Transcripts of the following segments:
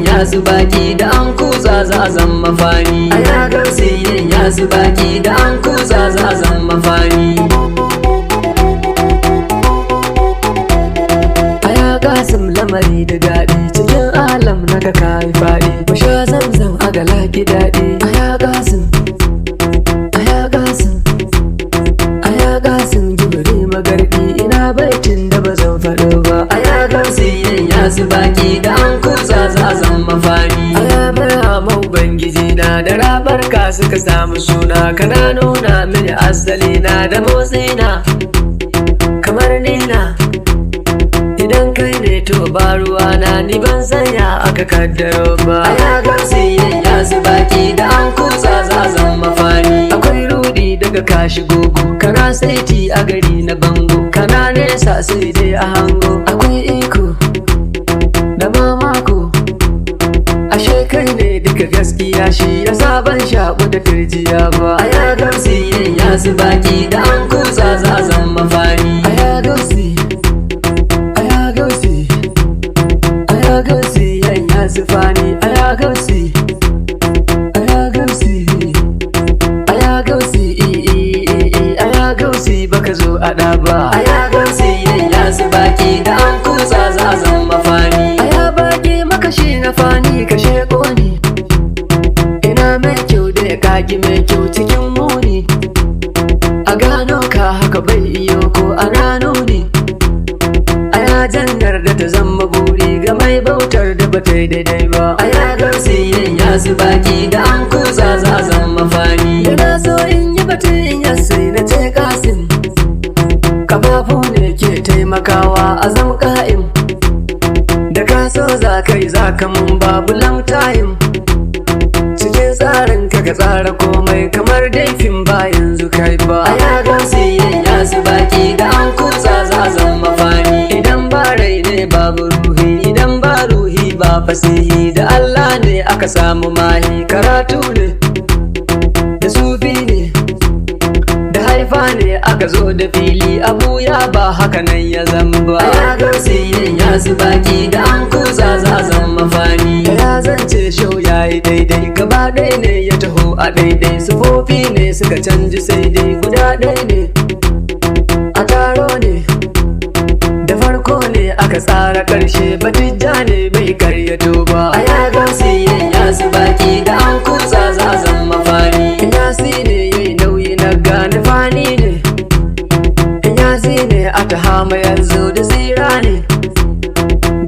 Yasu baki da an kusa za a zama fani. Aya gausiyin yasu baki da an kusa za a zama fani. Aya gasim lamari da daɗi cikin alam na ka kayi faɗi. Musha zamzam a gala ki daɗi. Aya gasim, aya gasim, aya gasim gibiri magarɗi. Ina baitin da ba zan faɗo ba. Aya gausiyin yasu baki da an kusa za a zama fani. Aya marhama ubangiji na da rabar ka suka samu suna. Kana nuna mini asali na da motsi na kamar nina. Idan kai ne to ba ruwa na ni ban sanya aka kaddaro ba. Aya gausiyin yasu baki da an kusa za a zama fani. Akwai rudi daga kashi gogo, kana saiti a gari na bango, kana nesa sai dai a hango. Akwai iko da mamako, ashe kai ne duka gaskiya, shi ya saban shaƙo da turjiya ba. Aya gausiyin yasu baki da an kusa za a zama fani. Aya gausi, aya gausi, aya gausi yan yasu fani. Aya gausi, aya gausi, aya gausi, aya gausi baka zo a ɗa ba. Aya gausi yan yasu baki da an kusa za a zama fani. Aya baki makashi na fani kashe ƙoni. Ina mai kyau da ya kagi mai kyau cikin muni. A gano ka haka bai iyo ko ana nuni. Aya jannar da ta zama buri ga mai bautar da bata yi daidai ba. Aya gausiyin yasu baki da an kusa za a zama fani. Da na so in yi batun in yasai na ce kasim, kafafu ne ke taimakawa a zam ka'im. Da ka so za ka yi za ka mun babu long time. Cikin tsarin ka ka tsara komai kamar daifin ba yanzu kai ba. Aya gausiyin yasu baki da an kusa za a zama fani. Idan ba rai ne babu ruhi, idan ba ruhi ba fasihi. Da Allah ne aka samu mahi, karatu ne da sufi ne da haifa ne aka zo da fili. Abu ya ba haka nan ya zama ba. Aya gausiyin yasu baki da an kusa za a zama fani. Ya zance shau yayi daidai, gaba ɗaya ne ya taho a daidai. Sufofi ne suka canji sai dai guda ɗaya ne. A taro ne da farko ne aka tsara ƙarshe, batijja ne bai karyato ba. Aya gausiyin yasu baki da an kusa za a zama fani. Yasi ne yayi nauyi na gane fani ne. Yasi ne a tahama yanzu da tsira ne.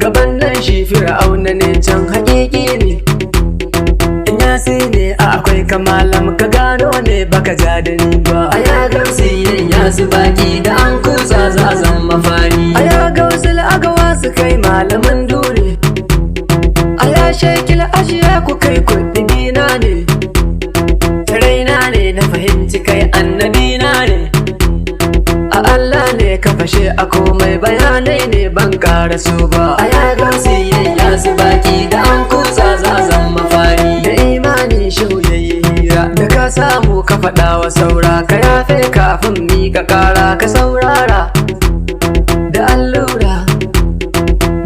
Gaban nan shi fir'auna ne can hakiki ne. Yasi ne a akwai kamalam ka gano ne baka ja da ni ba. Aya gausiyin yasu baki da an kusa za a zama fani. Aya gausul agawa su kai malaman dure. Aya shekil ashiya ku kai kuɗi na ne. Taraina ne na fahimci kai annabina ne. A Allah ne ka fashe a komai, bayanai ne ban ƙara so ba. Aya gausiyin yasu baki da an kusa za a zama fani. Da imani shau yayi hira, da ka samu ka faɗa wa saura. Ka yafe kafin miƙa ƙara ka saurara. Da allura,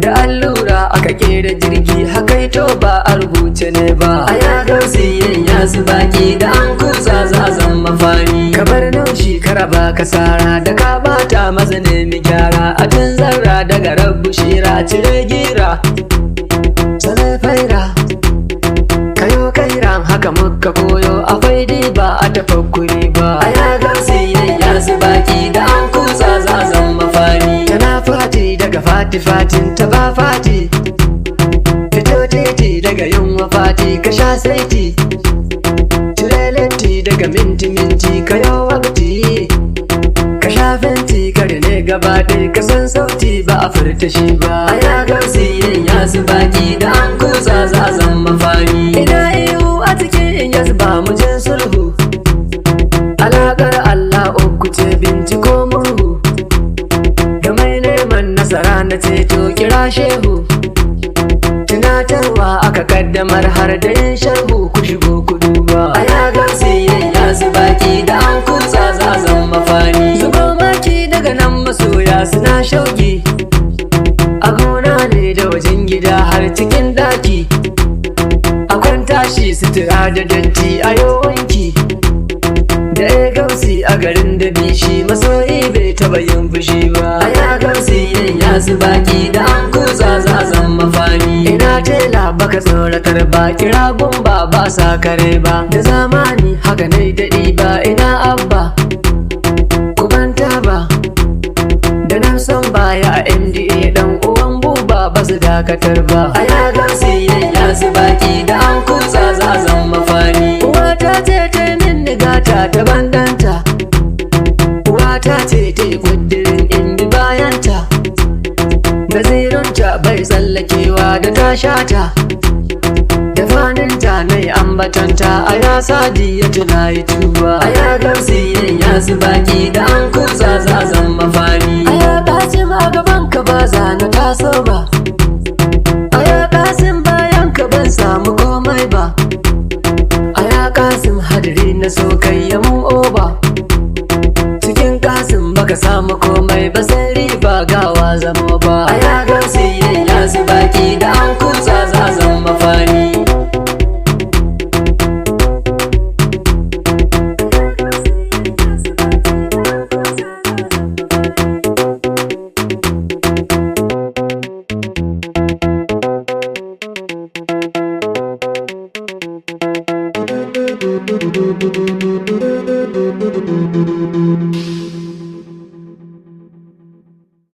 da allura aka ƙera jirgi, hakaito ba a rubuce ne ba. Aya gausiyin yasu baki da an kusa za a zama fani. Ka bar naushi ka raba kasara, da ka bata maza nemi gyara. A tun zarra daga rabu shira, cire gira sanai faira. Kayo kairan haka muka koyo, akwai diba a tafakkuri ba. Aya gausiyin yasu baki da an kusa za a zama fani. Tana fati daga fati-fatin ta ba fati. Fito titi daga yunwa fati ka sha saiti. Cire latti daga minti-minti kayo wakti. Ka sha fenti kare ne gaba ɗaya, ka san sauti ba a furta shi ba. Aya gausiyin yasu baki da an kusa za a zama fani. Ina ihu a cikin yasu ba mu jin sulhu. Alaƙar Allah uku ce binciko murhu. Ga mai neman nasara na ceto kira shehu. Tuna tunatarwa aka kaddamar har da yin sharhu ku shigo ku duba. A ya gamsi ya su baki da an kutsa zazan mafani. Zubo maki daga nan masoya suna shauki, a gona ne da wajen gida har cikin daki. Akwan tashi sutura da danti a yawanki, da ya gamsi a garin da bishi masoyi bai taba yin fushi ba. A ya gamsi ya su baki da an kutsa zazan mafani. Ina tela baka tsoratar ba, kira gumba ba sa kare ba, da zamani haka nai daɗi ba. Ina abba ku banta ba, da nan san baya a MDA dan uwan buba ba su dakatar ba. A ya gamsi ya su baki da an kutsa zazan mafani. Uwata ce ta min nigata ta bandanta, uwata ce ta yi kudirin in bi bayanta, gazirinta bai tsallakewa da ta shata, da faninta na yi ambatanta. A ya sadi ya tuna yi tuba. A ya gamsi ya su baki da an kutsa zazan mafani. A ya kasim a gaban ka ba za na taso ba, a ya kasim bayan ka ban samu